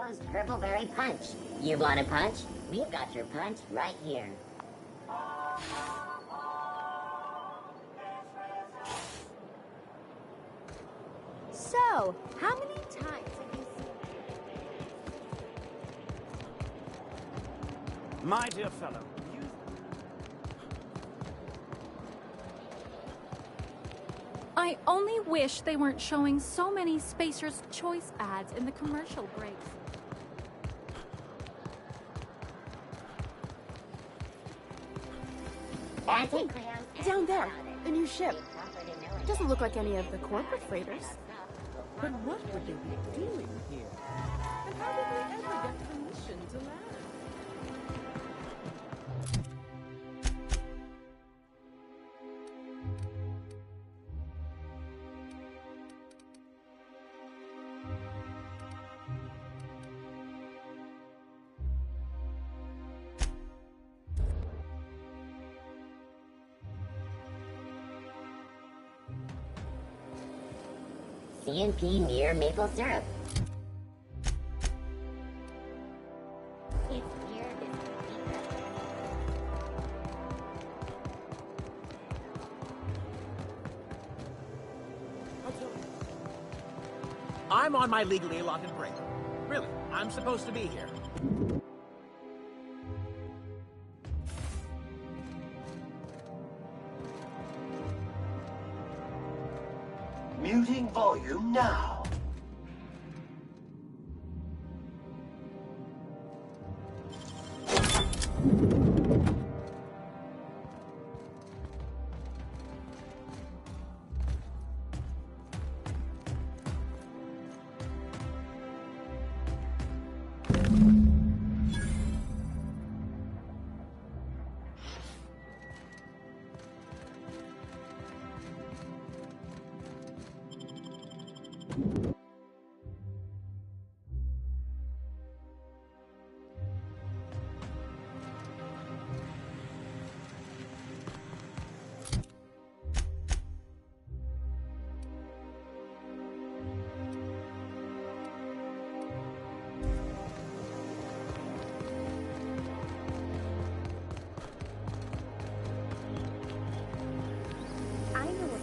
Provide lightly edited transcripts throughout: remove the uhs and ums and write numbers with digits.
Rose Purpleberry Punch. You want a punch? We've got your punch right here. So, how many times have you seen... My dear fellow, I only wish they weren't showing so many Spacer's Choice ads in the commercial breaks. Hey, down there, the new ship. Doesn't look like any of the corporate freighters. But what would they be doing here? And how did they ever get permission to land? CNP near maple syrup. It's near this I'm on my legally allotted break. Really, I'm supposed to be here. Muting volume now.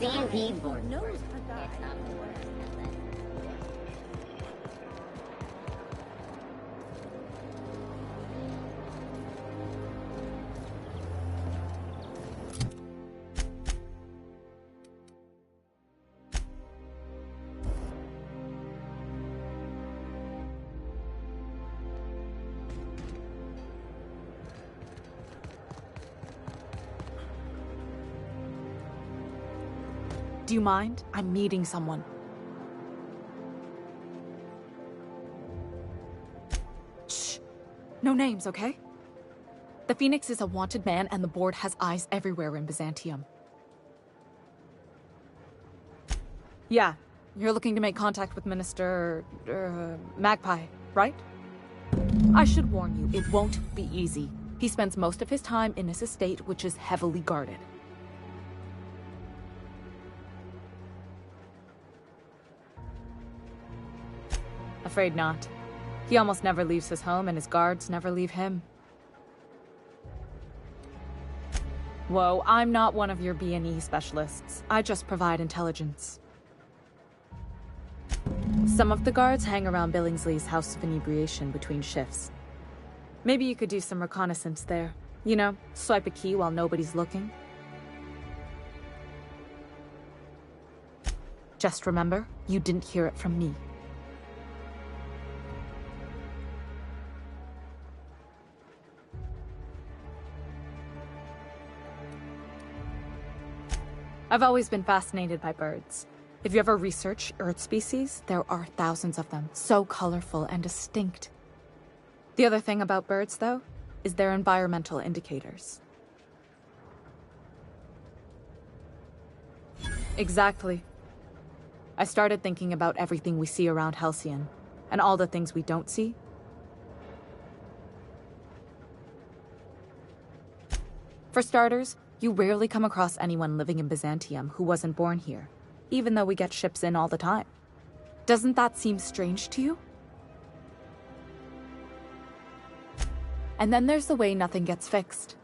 CNP board. knows It's not the worst. Do you mind? I'm meeting someone. Shh. No names, okay? The Phoenix is a wanted man, and the board has eyes everywhere in Byzantium. Yeah, you're looking to make contact with Minister... Magpie, right? I should warn you, it won't be easy. He spends most of his time in his estate, which is heavily guarded. Afraid not. He almost never leaves his home, and his guards never leave him. Whoa, I'm not one of your B&E specialists. I just provide intelligence. Some of the guards hang around Billingsley's House of Inebriation between shifts. Maybe you could do some reconnaissance there. You know, swipe a key while nobody's looking. Just remember, you didn't hear it from me. I've always been fascinated by birds. If you ever research Earth species, there are thousands of them, so colorful and distinct. The other thing about birds, though, is their environmental indicators. Exactly. I started thinking about everything we see around Halcyon, and all the things we don't see. For starters, you rarely come across anyone living in Byzantium who wasn't born here, even though we get ships in all the time. Doesn't that seem strange to you? And then there's the way nothing gets fixed.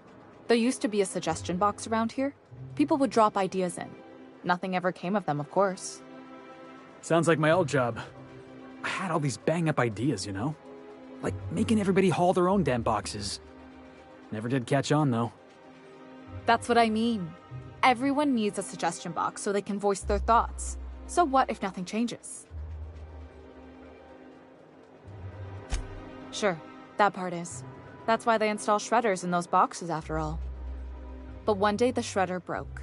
There used to be a suggestion box around here. People would drop ideas in. Nothing ever came of them, of course. Sounds like my old job. I had all these bang-up ideas, you know? Like making everybody haul their own damn boxes. Never did catch on, though. That's what I mean. Everyone needs a suggestion box so they can voice their thoughts. So what if nothing changes? Sure, that part is. That's why they install shredders in those boxes, after all. But one day the shredder broke.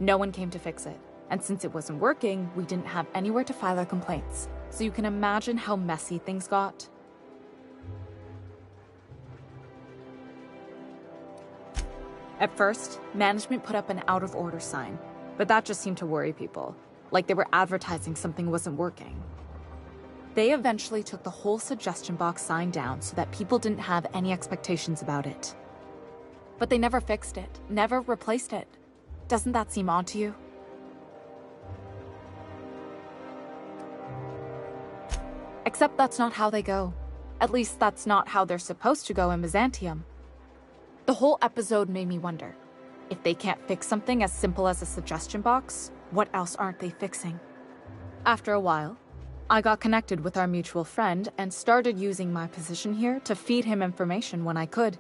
No one came to fix it. And since it wasn't working, we didn't have anywhere to file our complaints. So you can imagine how messy things got. At first, management put up an out-of-order sign, but that just seemed to worry people, like they were advertising something wasn't working. They eventually took the whole suggestion box sign down so that people didn't have any expectations about it. But they never fixed it, never replaced it. Doesn't that seem odd to you? Except that's not how they go. At least that's not how they're supposed to go in Byzantium. The whole episode made me wonder, if they can't fix something as simple as a suggestion box, what else aren't they fixing? After a while, I got connected with our mutual friend and started using my position here to feed him information when I could.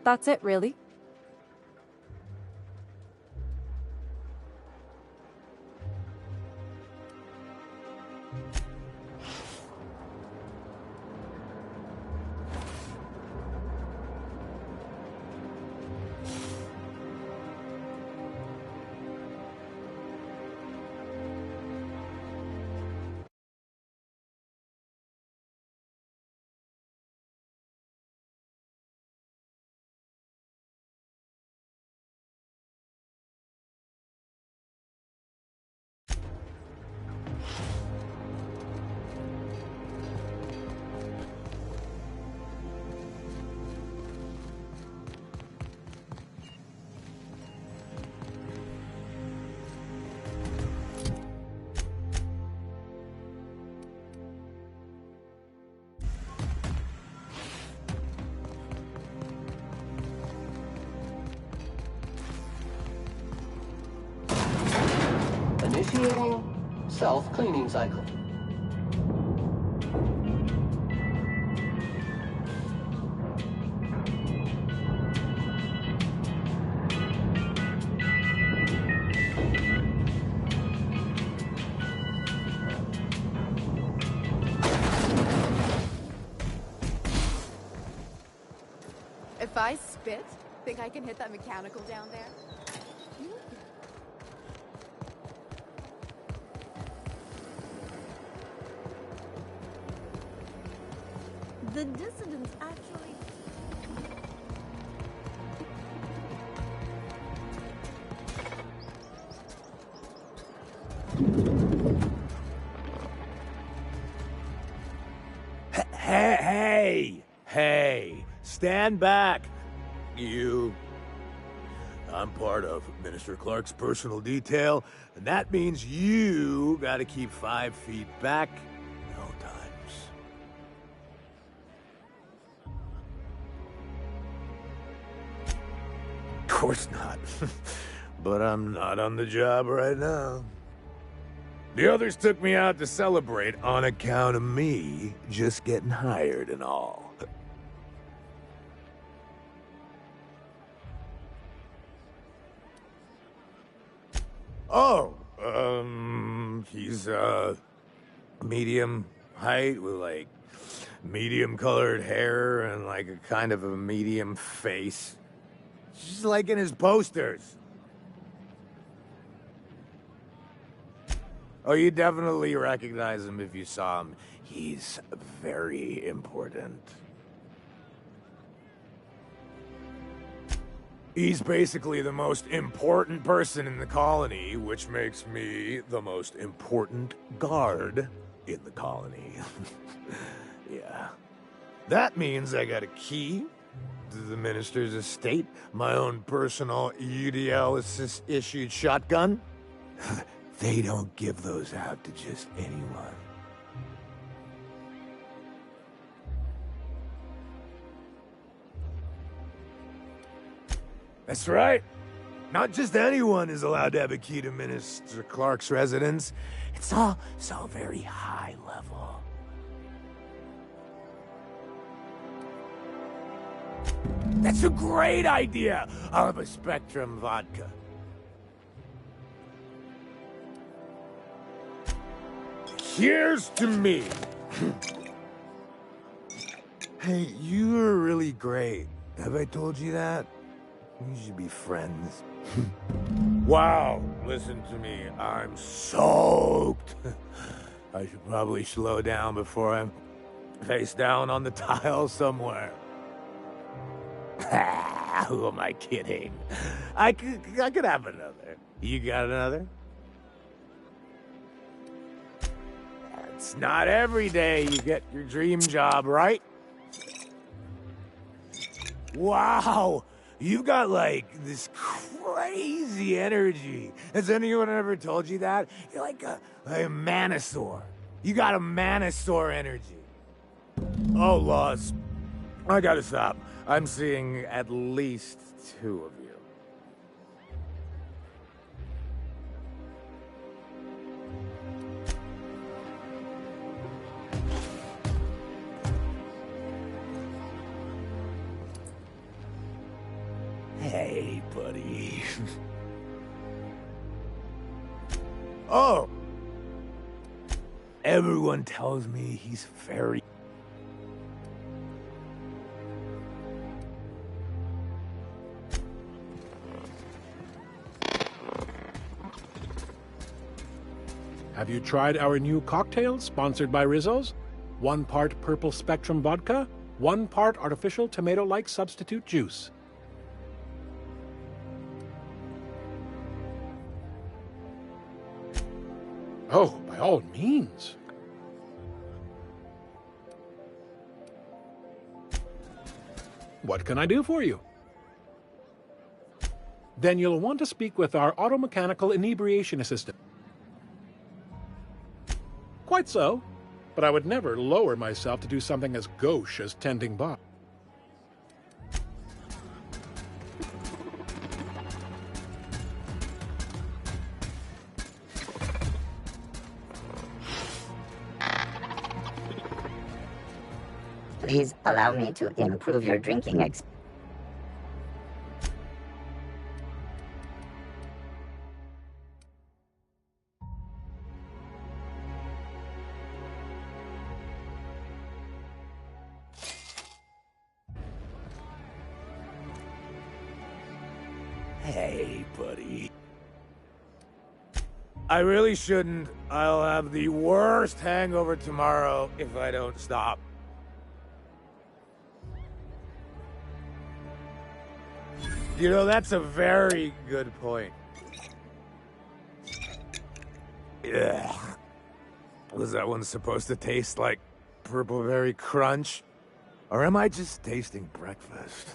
That's it, really. Initiating self-cleaning cycle. If I spit, think I can hit that mechanical down there? The dissidents actually... Hey! Stand back! You... I'm part of Minister Clark's personal detail, and that means you gotta keep 5 feet back at all times. Of course not. But I'm not on the job right now. The others took me out to celebrate on account of me just getting hired and all. Oh, he's, medium height with, like, medium-colored hair and, like, a kind of a medium face. Just like in his posters. Oh, you definitely recognize him if you saw him. He's very important. He's basically the most important person in the colony, which makes me the most important guard in the colony. Yeah. That means I got a key to the minister's estate, my own personal UDL-issued shotgun. They don't give those out to just anyone. That's right. Not just anyone is allowed to have a key to Minister Clark's residence. It's all very high level. That's a great idea! I'll have a Spectrum vodka. Here's to me! Hey, you're really great. Have I told you that? We should be friends. Wow, listen to me. I'm soaked. I should probably slow down before I'm face down on the tile somewhere. Who am I kidding? I could have another. You got another? It's not every day you get your dream job, right? Wow, you've got like this crazy energy. Has anyone ever told you that? You're like a Manosaur. You got a Manosaur energy. Oh, Laws. I gotta stop. I'm seeing at least 2 of you. Hey, buddy. Oh! Everyone tells me he's very... Have you tried our new cocktail sponsored by Rizzo's? 1 part purple Spectrum vodka, 1 part artificial tomato-like substitute juice. Oh, by all means. What can I do for you? Then you'll want to speak with our automechanical inebriation assistant. Quite so, but I would never lower myself to do something as gauche as tending bar. Please allow me to improve your drinking experience. Hey, buddy. I really shouldn't. I'll have the worst hangover tomorrow if I don't stop. You know, that's a very good point. Yeah. Was that one supposed to taste like Purple Berry Crunch? Or am I just tasting breakfast?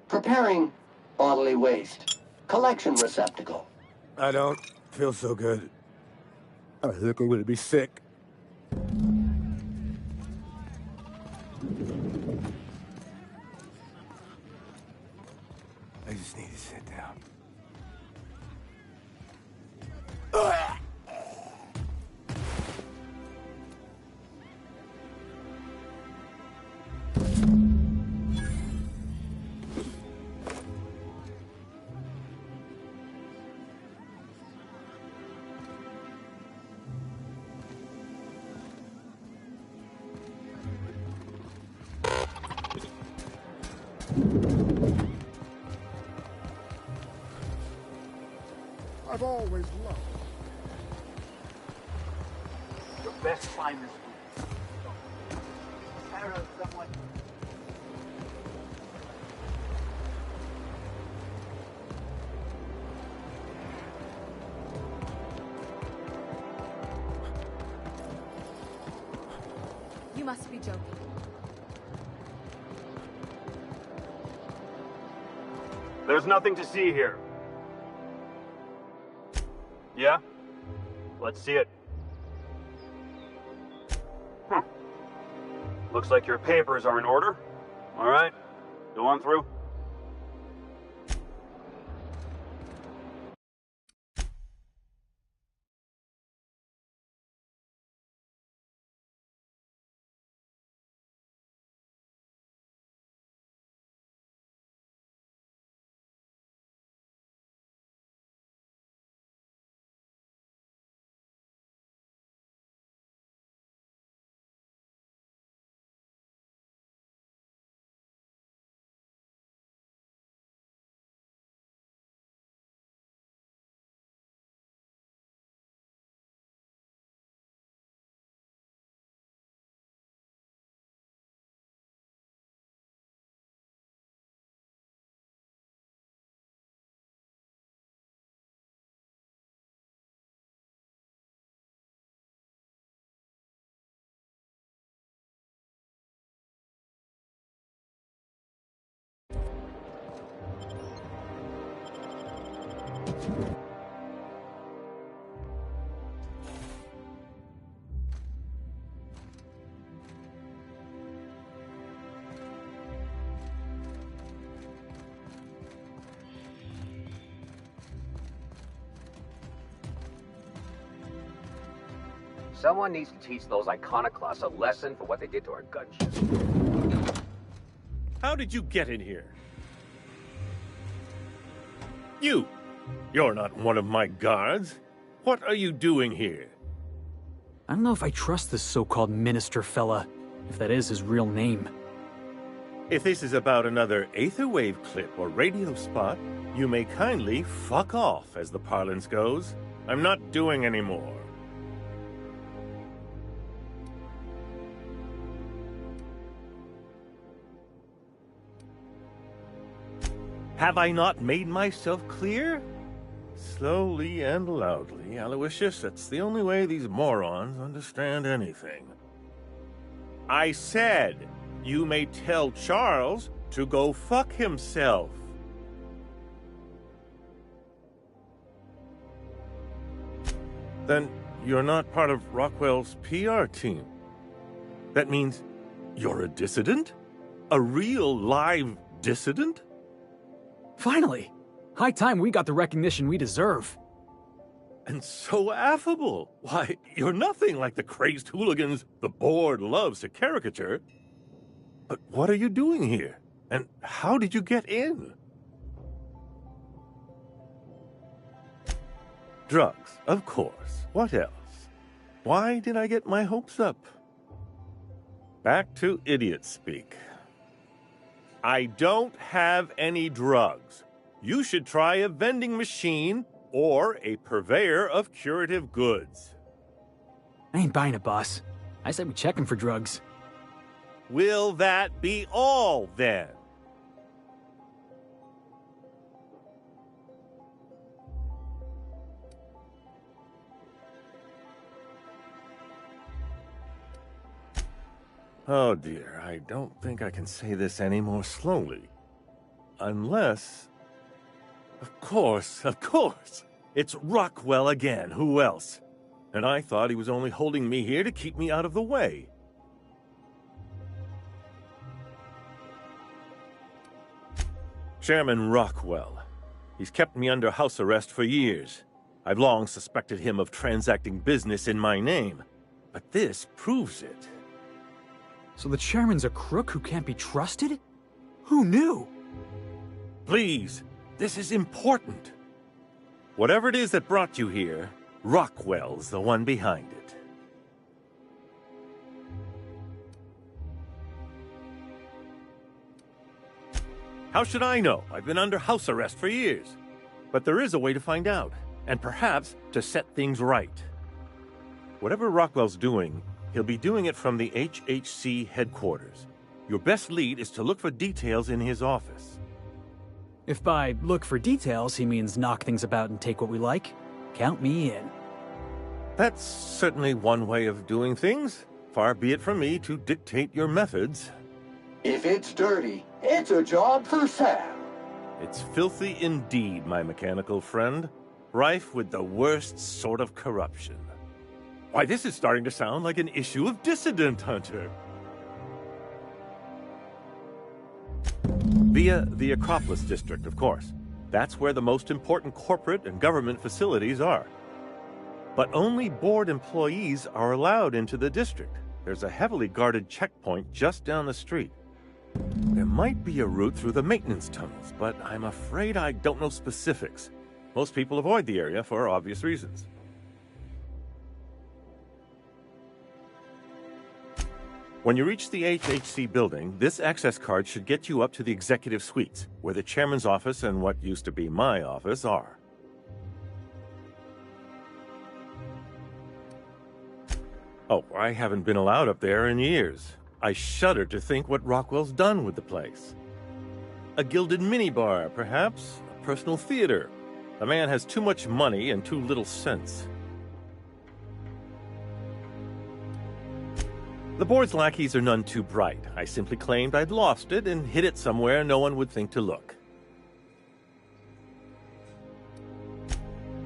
Preparing bodily waste. Collection receptacle. I don't feel so good. I think I'm gonna be sick. I just need to sit down. I've always loved Your best finest. Sarah, someone. You must be joking. There's nothing to see here. Yeah? Let's see it. Looks like your papers are in order. All right, go on through. Someone needs to teach those iconoclasts a lesson for what they did to our gunship. How did you get in here? You're not one of my guards. What are you doing here? I don't know if I trust this so-called minister fella, if that is his real name. If this is about another Aetherwave clip or radio spot, you may kindly fuck off, as the parlance goes. I'm not doing any more. Have I not made myself clear? Slowly and loudly, Aloysius, that's the only way these morons understand anything. I said, you may tell Charles to go fuck himself. Then you're not part of Rockwell's PR team. That means you're a dissident? A real live dissident? Finally! High time we got the recognition we deserve. And so affable. Why, you're nothing like the crazed hooligans the board loves to caricature. But what are you doing here? And how did you get in? Drugs, of course. What else? Why did I get my hopes up? Back to idiot speak. I don't have any drugs. You should try a vending machine or a purveyor of curative goods. I ain't buying it, boss. I said we check him for drugs. Will that be all, then? Oh dear, I don't think I can say this any more slowly. Unless... Of course. It's Rockwell again, who else? And I thought he was only holding me here to keep me out of the way. Chairman Rockwell. He's kept me under house arrest for years. I've long suspected him of transacting business in my name, but this proves it. So the chairman's a crook who can't be trusted? Who knew? Please, this is important. Whatever it is that brought you here, Rockwell's the one behind it. How should I know? I've been under house arrest for years. But there is a way to find out, and perhaps to set things right. Whatever Rockwell's doing, he'll be doing it from the HHC headquarters. Your best lead is to look for details in his office. If by look for details he means knock things about and take what we like, count me in. That's certainly one way of doing things. Far be it from me to dictate your methods. If it's dirty, it's a job for Sam. It's filthy indeed, my mechanical friend. Rife with the worst sort of corruption. Why, this is starting to sound like an issue of Dissident Hunter. Via the Acropolis District, of course. That's where the most important corporate and government facilities are. But only board employees are allowed into the district. There's a heavily guarded checkpoint just down the street. There might be a route through the maintenance tunnels, but I'm afraid I don't know specifics. Most people avoid the area for obvious reasons. When you reach the HHC building, this access card should get you up to the executive suites, where the chairman's office and what used to be my office are. Oh, I haven't been allowed up there in years. I shudder to think what Rockwell's done with the place. A gilded minibar, perhaps? A personal theater. The man has too much money and too little sense. The board's lackeys are none too bright. I simply claimed I'd lost it and hid it somewhere no one would think to look.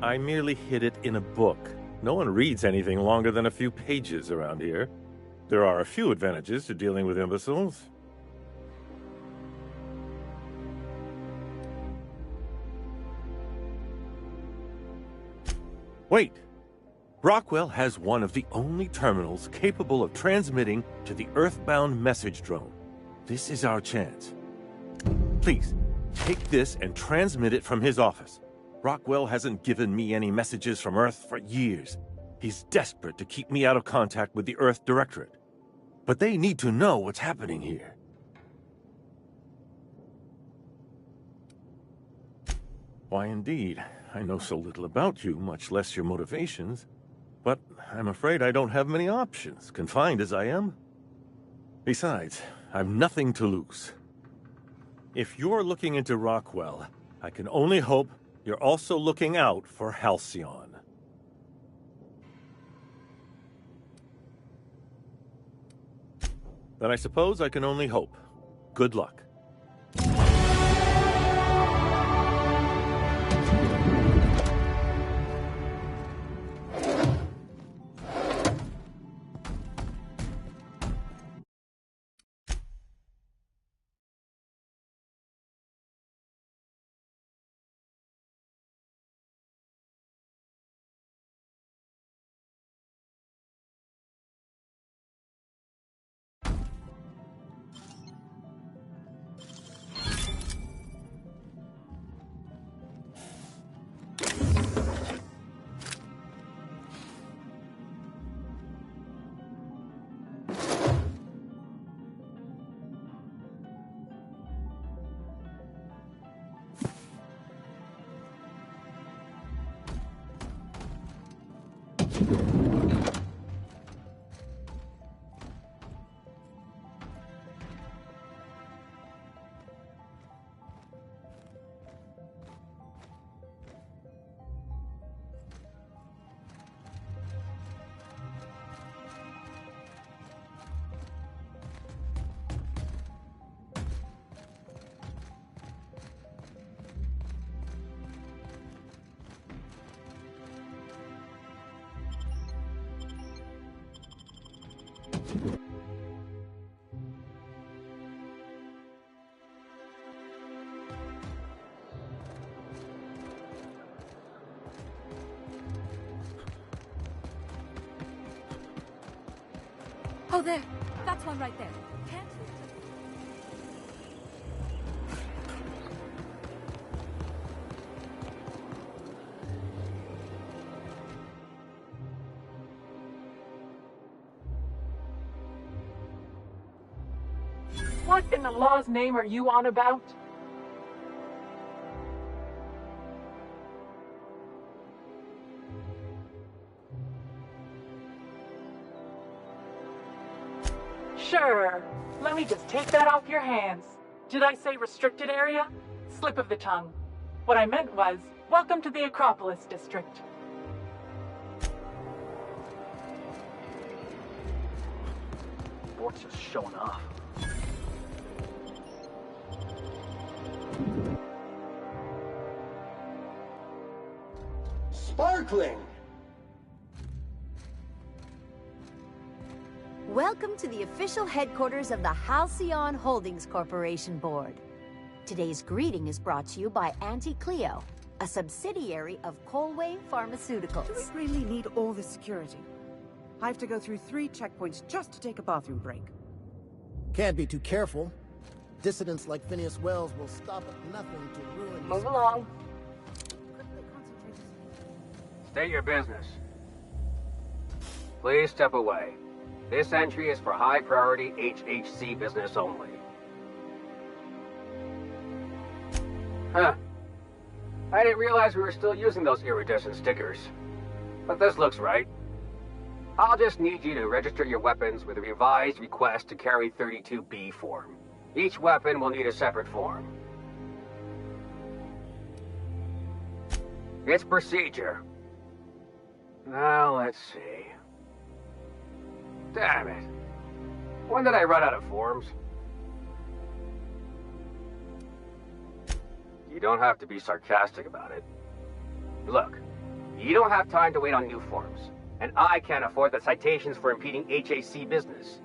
I merely hid it in a book. No one reads anything longer than a few pages around here. There are a few advantages to dealing with imbeciles. Wait! Rockwell has one of the only terminals capable of transmitting to the Earthbound message drone. This is our chance. Please, take this and transmit it from his office. Rockwell hasn't given me any messages from Earth for years. He's desperate to keep me out of contact with the Earth Directorate. But they need to know what's happening here. Why, indeed. I know so little about you, much less your motivations. But I'm afraid I don't have many options, confined as I am. Besides, I've nothing to lose. If you're looking into Rockwell, I can only hope you're also looking out for Halcyon. Then I suppose I can only hope. Good luck. Oh, there. That's one right there. Can't you? What in the law's name are you on about? Sure. Let me just take that off your hands. Did I say restricted area? Slip of the tongue. What I meant was, welcome to the Acropolis District. Bort's just showing off. Sparkling! Welcome to the official headquarters of the Halcyon Holdings Corporation Board. Today's greeting is brought to you by Auntie Cleo, a subsidiary of Colway Pharmaceuticals. Do we really need all this security? I have to go through 3 checkpoints just to take a bathroom break. Can't be too careful. Dissidents like Phineas Wells will stop at nothing to ruin... Move along. State your business. Please step away. This entry is for high-priority HHC business only. Huh. I didn't realize we were still using those iridescent stickers. But this looks right. I'll just need you to register your weapons with a revised request to carry 32B form. Each weapon will need a separate form. It's procedure. Now, let's see. Damn it. When did I run out of forms? You don't have to be sarcastic about it. Look, You don't have time to wait on new forms, and I can't afford the citations for impeding HAC business.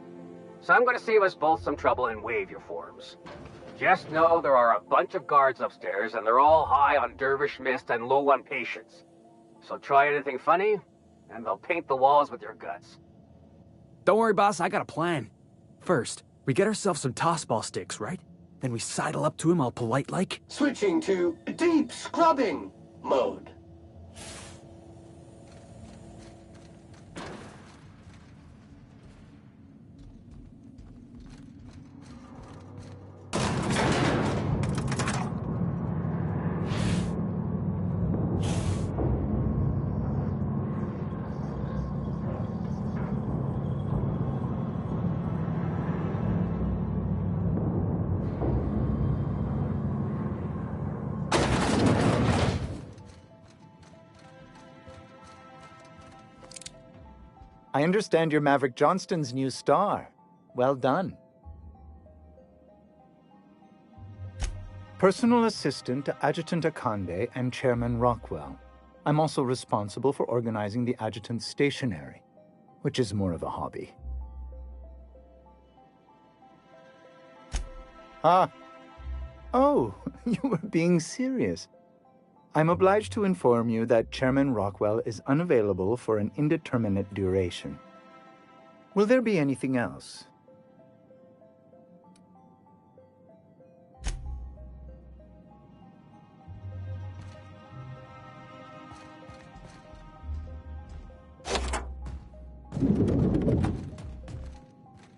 So I'm going to save us both some trouble and waive your forms. Just know there are a bunch of guards upstairs, and they're all high on dervish mist and low on patience. So try anything funny, and they'll paint the walls with your guts. Don't worry, boss, I got a plan. First, we get ourselves some tossball sticks, right? Then we sidle up to him all polite-like. Switching to deep scrubbing mode. I understand you're Maverick Johnston's new star. Well done. Personal assistant to Adjutant Akande and Chairman Rockwell. I'm also responsible for organizing the adjutant's stationery, which is more of a hobby. Ah. Oh, you were being serious. I'm obliged to inform you that Chairman Rockwell is unavailable for an indeterminate duration. Will there be anything else?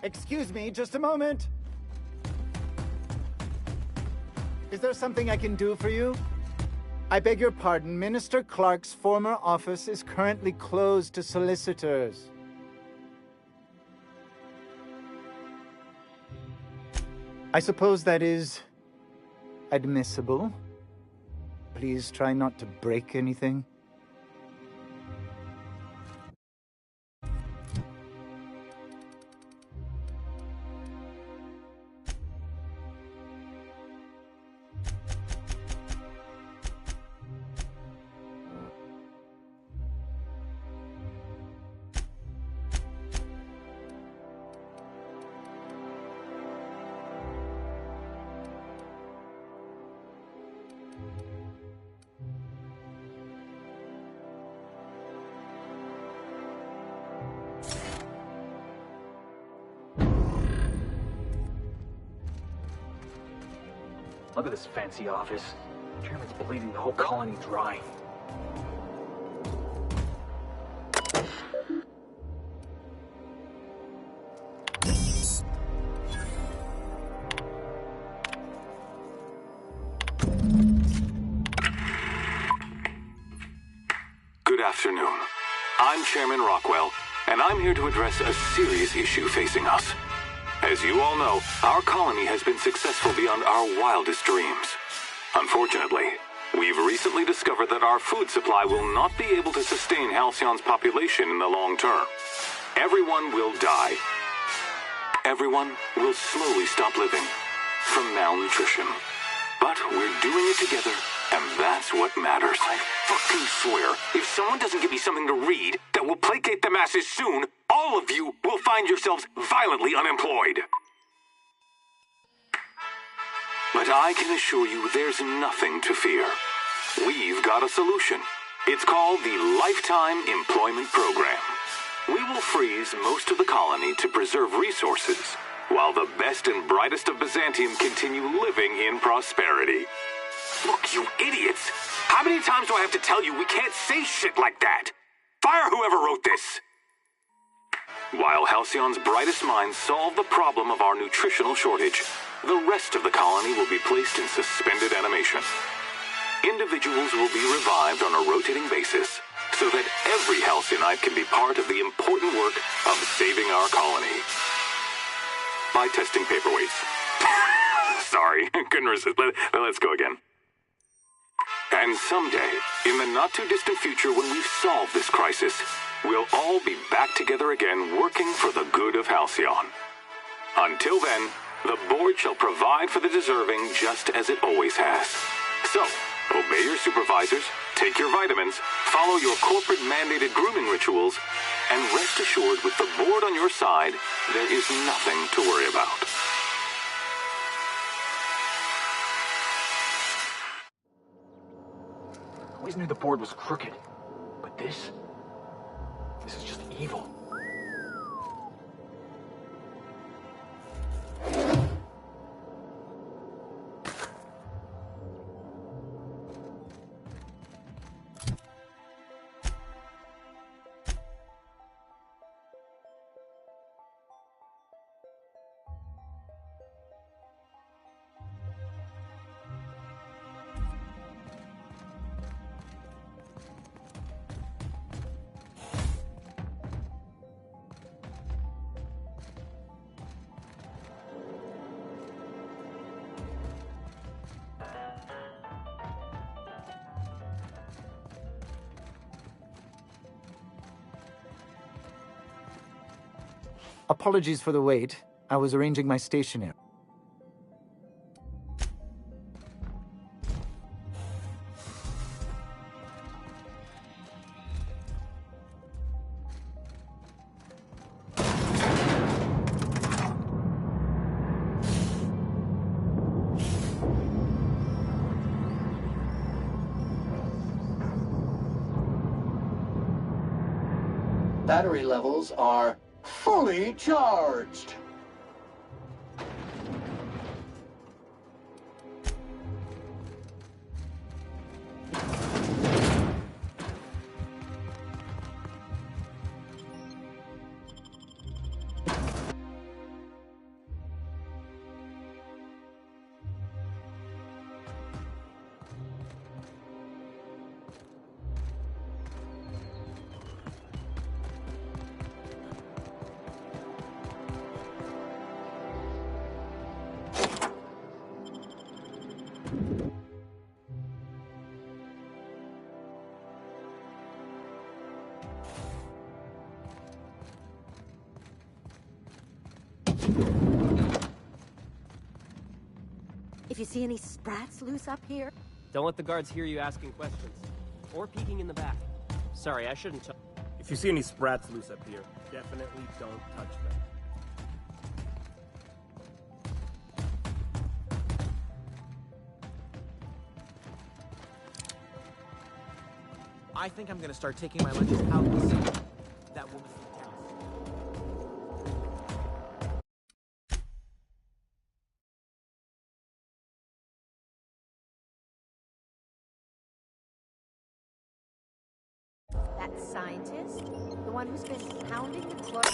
Excuse me, just a moment. Is there something I can do for you? I beg your pardon, Minister Clark's former office is currently closed to solicitors. I suppose that is admissible. Please try not to break anything. Look at this fancy office. Chairman's bleeding the whole colony dry. Good afternoon. I'm Chairman Rockwell, and I'm here to address a serious issue facing us. As you all know, our colony has been successful beyond our wildest dreams. Unfortunately, we've recently discovered that our food supply will not be able to sustain Halcyon's population in the long term. Everyone will die. Everyone will slowly stop living from malnutrition. But we're doing it together, and that's what matters. I fucking swear, if someone doesn't give me something to read that will placate the masses soon, all of you will find yourselves violently unemployed. But I can assure you there's nothing to fear. We've got a solution. It's called the Lifetime Employment Program. We will freeze most of the colony to preserve resources, while the best and brightest of Byzantium continue living in prosperity. Look, you idiots! How many times do I have to tell you we can't say shit like that? Fire whoever wrote this! While Halcyon's brightest minds solve the problem of our nutritional shortage, the rest of the colony will be placed in suspended animation. Individuals will be revived on a rotating basis, so that every Halcyonite can be part of the important work of saving our colony. By testing paperweights. Sorry, couldn't resist. Let's go again. And someday, in the not-too-distant future when we've solved this crisis, we'll all be back together again working for the good of Halcyon. Until then, the board shall provide for the deserving just as it always has. So, Obey your supervisors, take your vitamins, follow your corporate-mandated grooming rituals, and rest assured with the board on your side, there is nothing to worry about. I always knew the board was crooked, but this is just evil. Apologies for the wait. I was arranging my stationery. Battery levels are fully charged. If you see any sprats loose up here, Don't let the guards hear you asking questions. Or peeking in the back. Sorry, I shouldn't touch. If you see any sprats loose up here, definitely don't touch them. I think I'm gonna start taking my lunches out in the city. That woman's that scientist, the one who's been pounding the clerk.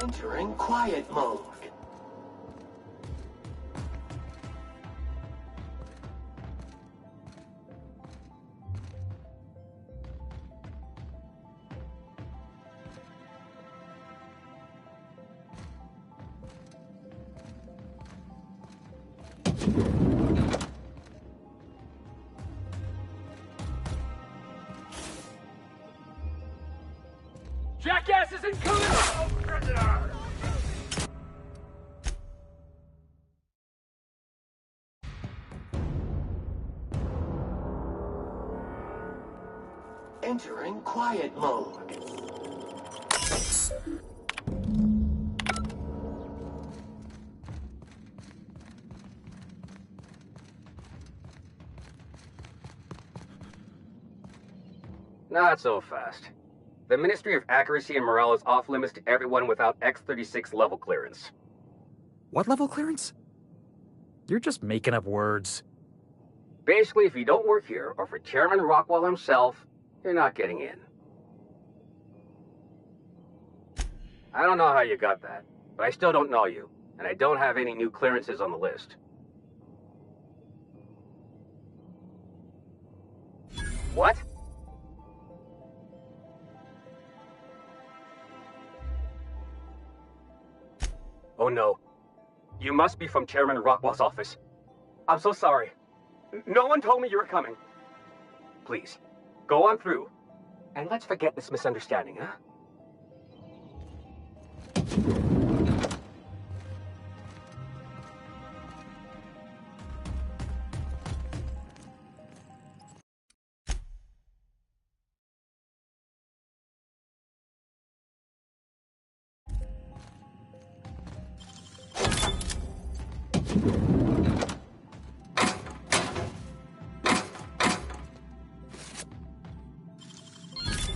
Entering quiet mode. Jackasses incoming! Entering quiet mode. Not so fast. The Ministry of Accuracy and Morale is off limits to everyone without X-36 level clearance. What level clearance? You're just making up words. Basically, if you don't work here, or for Chairman Rockwell himself, you're not getting in. I don't know how you got that, but I still don't know you, and I don't have any new clearances on the list. What? Oh no. You must be from Chairman Rockwell's office. I'm so sorry. No one told me you were coming. Please, go on through, and let's forget this misunderstanding, huh?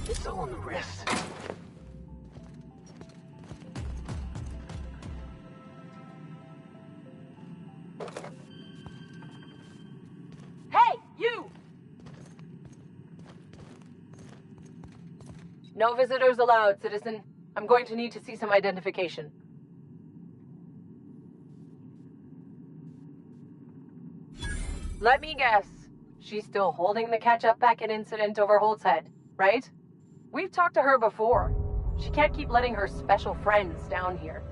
It's all on the wrist. Hey, you! No visitors allowed, citizen. I'm going to need to see some identification. Let me guess. She's still holding the catch-up packet incident over Holt's head, right? We've talked to her before. She can't keep letting her special friends down here.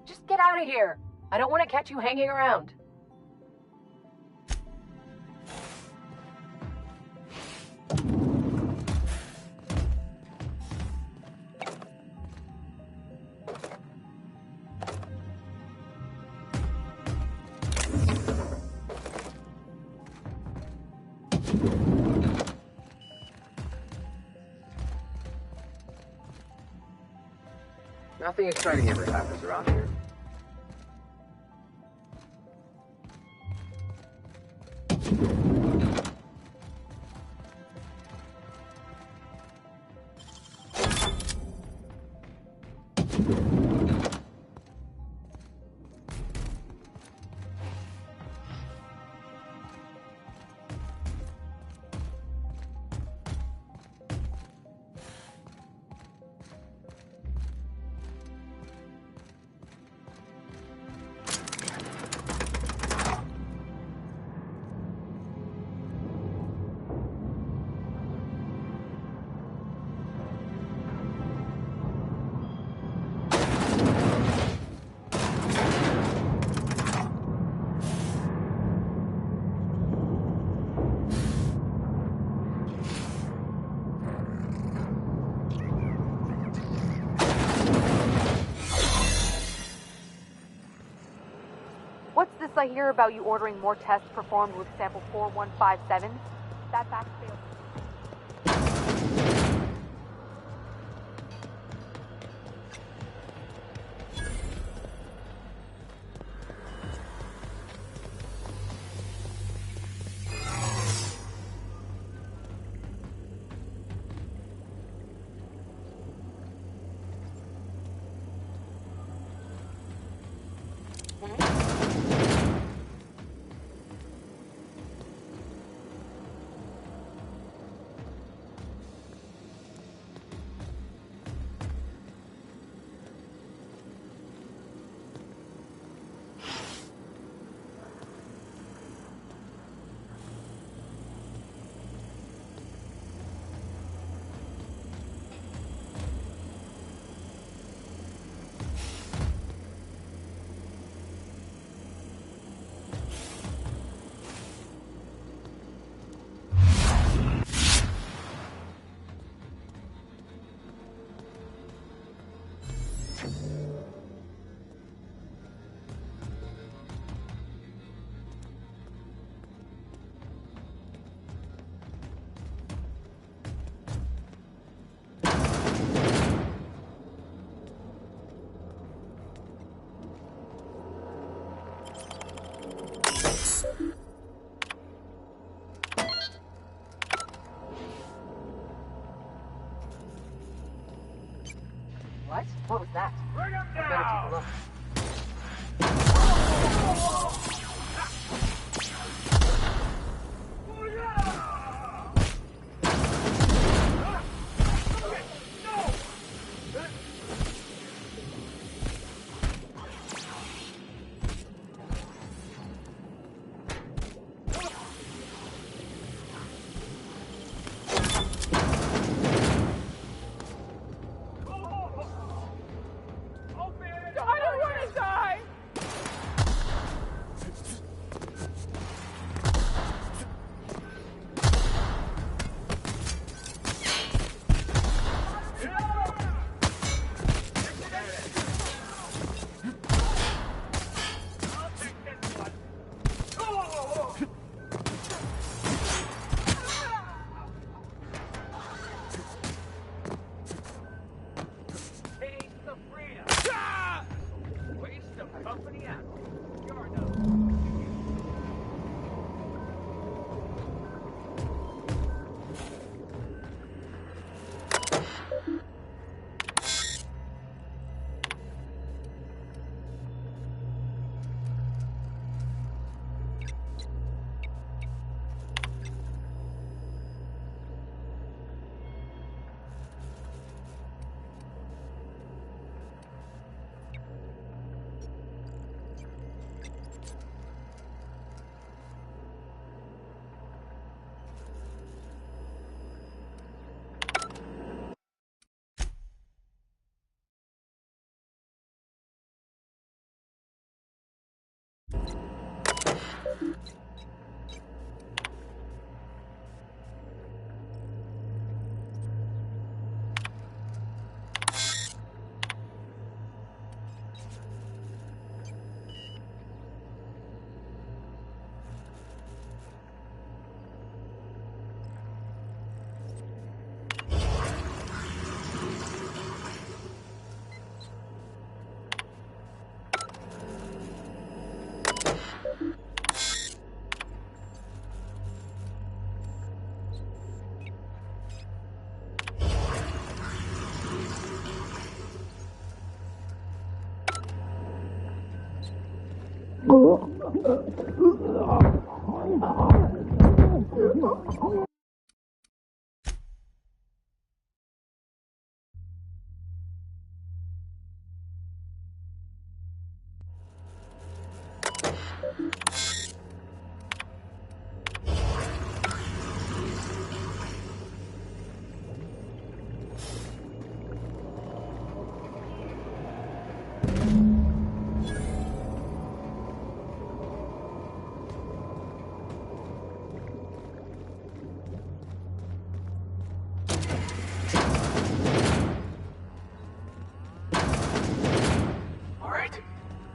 Just get out of here. I don't want to catch you hanging around. Nothing exciting ever happens around here. What's this I hear about you ordering more tests performed with sample 4157? That fax failed. What? What was that? Bring him I better take a look. company asshole. You're no.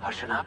Hushing up.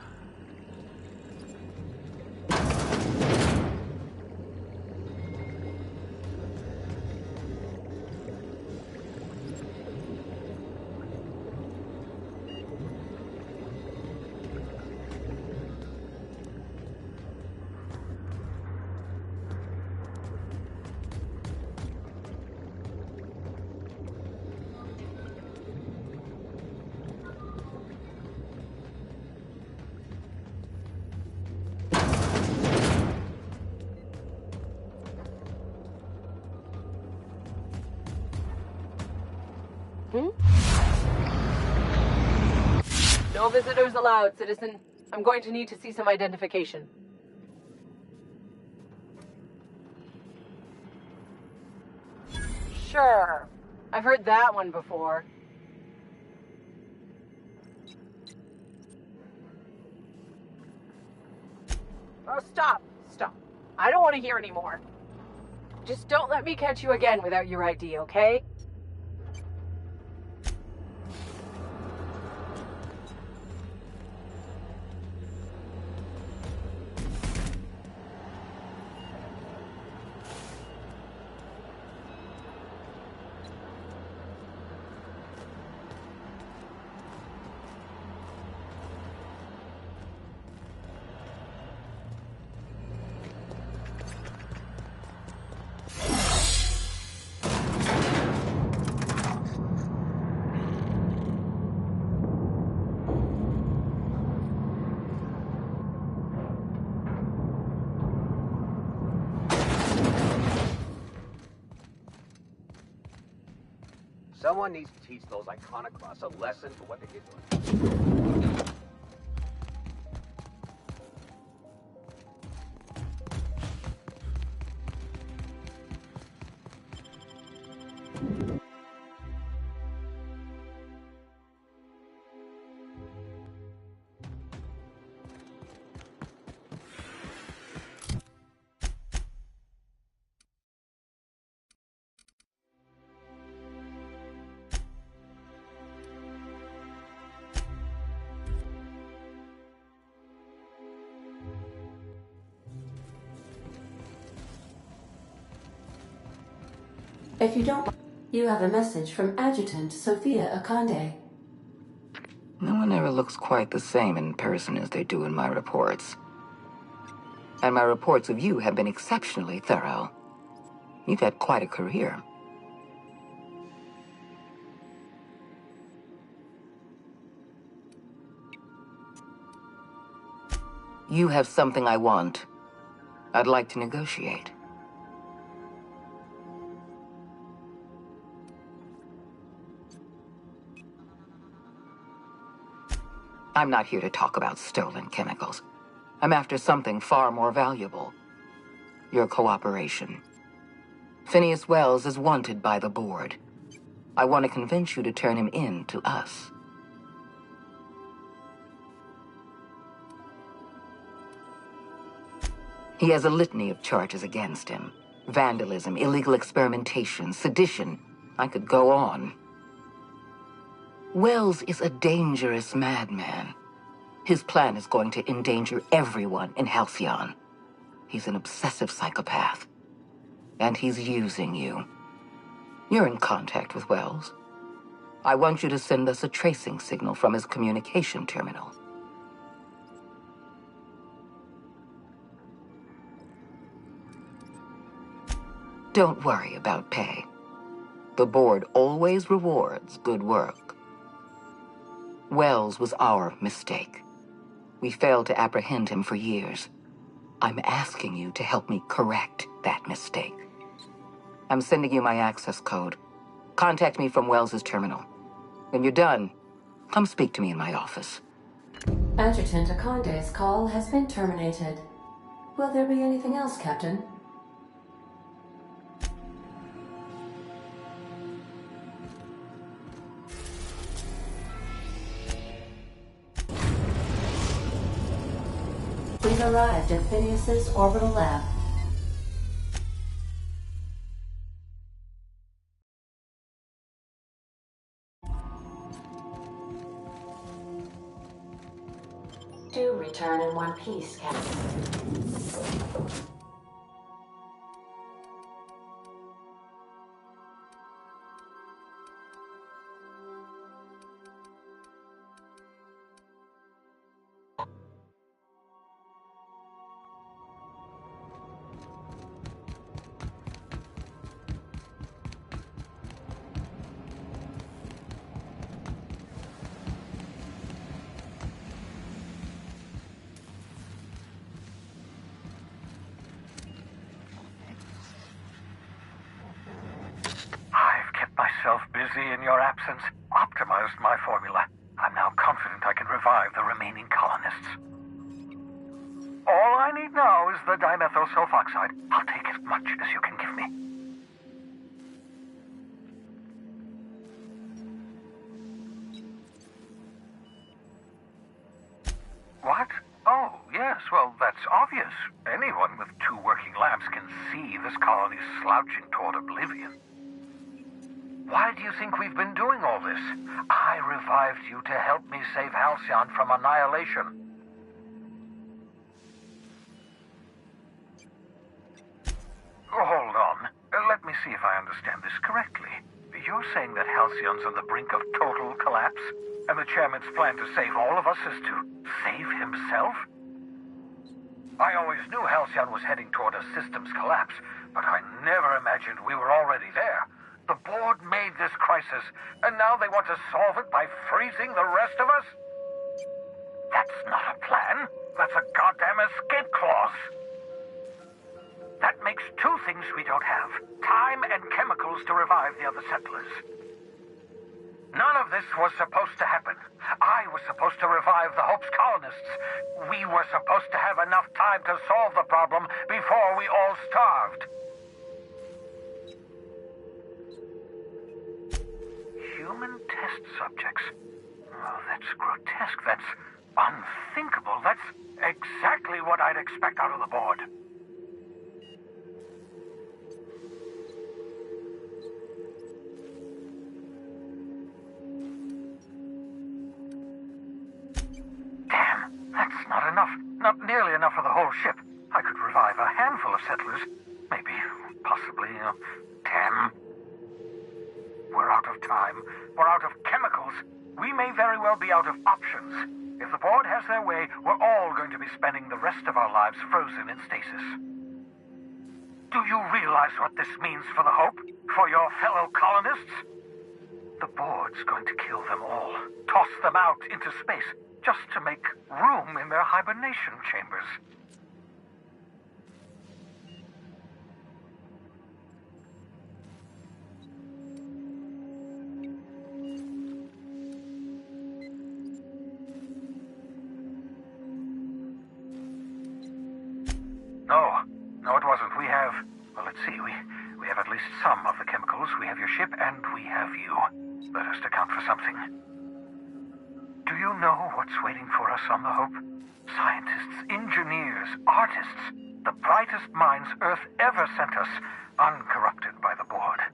No visitors allowed, citizen. I'm going to need to see some identification. Sure. I've heard that one before. Oh, stop. Stop. I don't want to hear anymore. Just don't let me catch you again without your ID, okay? Someone needs to teach those iconoclasts a lesson for what they did to us. If you don't, you have a message from Adjutant Sophia Akande. No one ever looks quite the same in person as they do in my reports. And my reports of you have been exceptionally thorough. You've had quite a career. You have something I want. I'd like to negotiate. I'm not here to talk about stolen chemicals. I'm after something far more valuable. Your cooperation. Phineas Wells is wanted by the board. I want to convince you to turn him in to us. He has a litany of charges against him. Vandalism, illegal experimentation, sedition. I could go on. Wells is a dangerous madman. His plan is going to endanger everyone in Halcyon. He's an obsessive psychopath. And he's using you. You're in contact with Wells. I want you to send us a tracing signal from his communication terminal. Don't worry about pay. The board always rewards good work. Wells was our mistake. We failed to apprehend him for years. I'm asking you to help me correct that mistake. I'm sending you my access code. Contact me from Wells's terminal. When you're done, come speak to me in my office. Adjutant Akonde's call has been terminated. Will there be anything else, Captain? We've arrived at Phineas's orbital lab. Do return in one piece, Captain. Busy in your absence, optimized my formula. I'm now confident I can revive the remaining colonists. All I need now is the dimethyl sulfoxide. I'll take as much as you can give me. What? Oh, yes, well, that's obvious. Anyone with 2 working labs can see this colony's slouching toward oblivion. Why do you think we've been doing all this? I revived you to help me save Halcyon from annihilation. Hold on. Let me see if I understand this correctly. You're saying that Halcyon's on the brink of total collapse, and the chairman's plan to save all of us is to save himself? I always knew Halcyon was heading toward a systems collapse, but I never imagined we were already there. The board made this crisis, and now they want to solve it by freezing the rest of us? That's not a plan. That's a goddamn escape clause. That makes 2 things we don't have. Time and chemicals to revive the other settlers. None of this was supposed to happen. I was supposed to revive the Hope's colonists. We were supposed to have enough time to solve the problem before we all starved. Human test subjects. Oh, that's grotesque. That's unthinkable. That's exactly what I'd expect out of the board. Damn, that's not enough. Not nearly enough for the whole ship. I could revive a handful of settlers. Maybe, possibly, 10. We're out of time. We're out of chemicals. We may very well be out of options. If the board has their way, we're all going to be spending the rest of our lives frozen in stasis. Do you realize what this means for the Hope? For your fellow colonists? The board's going to kill them all. Toss them out into space, just to make room in their hibernation chambers. No, it wasn't. We have... Well, let's see. We have at least some of the chemicals. We have your ship, and we have you. That has to count for something. Do you know what's waiting for us on the Hope? Scientists, engineers, artists. The brightest minds Earth ever sent us, uncorrupted by the board.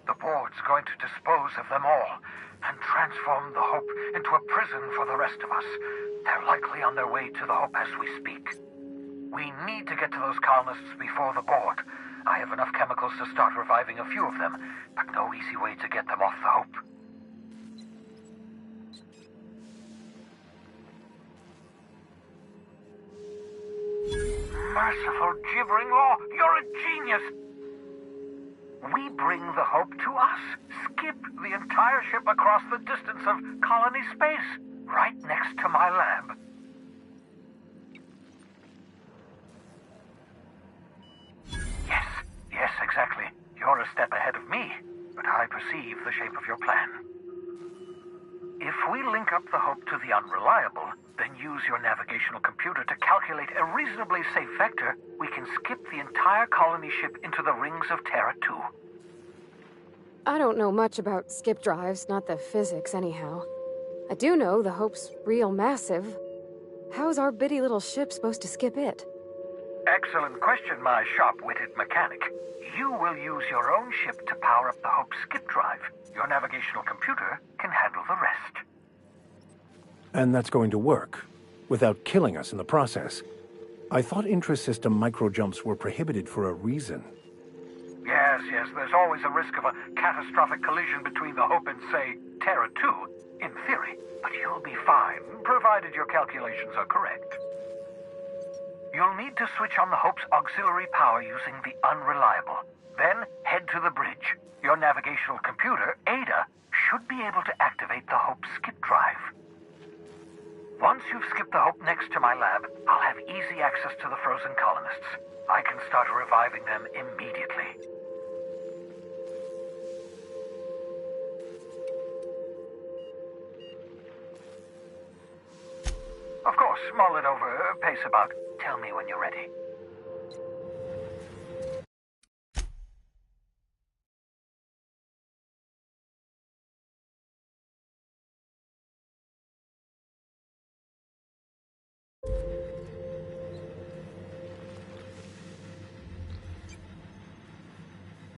The board's going to dispose of them all and transform the Hope into a prison for the rest of us. They're likely on their way to the Hope as we speak. We need to get to those colonists before the board. I have enough chemicals to start reviving a few of them, but no easy way to get them off the Hope. Merciful gibbering law, you're a genius! We bring the Hope to us. Skip the entire ship across the distance of colony space, right next to my lab. Yes, exactly. You're a step ahead of me, but I perceive the shape of your plan. If we link up the Hope to the Unreliable, then use your navigational computer to calculate a reasonably safe vector, we can skip the entire colony ship into the rings of Terra 2. I don't know much about skip drives, not the physics anyhow. I do know the Hope's real massive. How's our bitty little ship supposed to skip it? Excellent question, my sharp-witted mechanic. You will use your own ship to power up the Hope's skip drive. Your navigational computer can handle the rest. And that's going to work, without killing us in the process. I thought intra-system microjumps were prohibited for a reason. Yes, there's always a risk of a catastrophic collision between the Hope and, say, Terra 2, in theory. But you'll be fine, provided your calculations are correct. You'll need to switch on the Hope's auxiliary power using the Unreliable. Then head to the bridge. Your navigational computer, Ada, should be able to activate the Hope's skip drive. Once you've skipped the Hope next to my lab, I'll have easy access to the frozen colonists. I can start reviving them immediately. Of course, mull it over, pace about. Tell me when you're ready.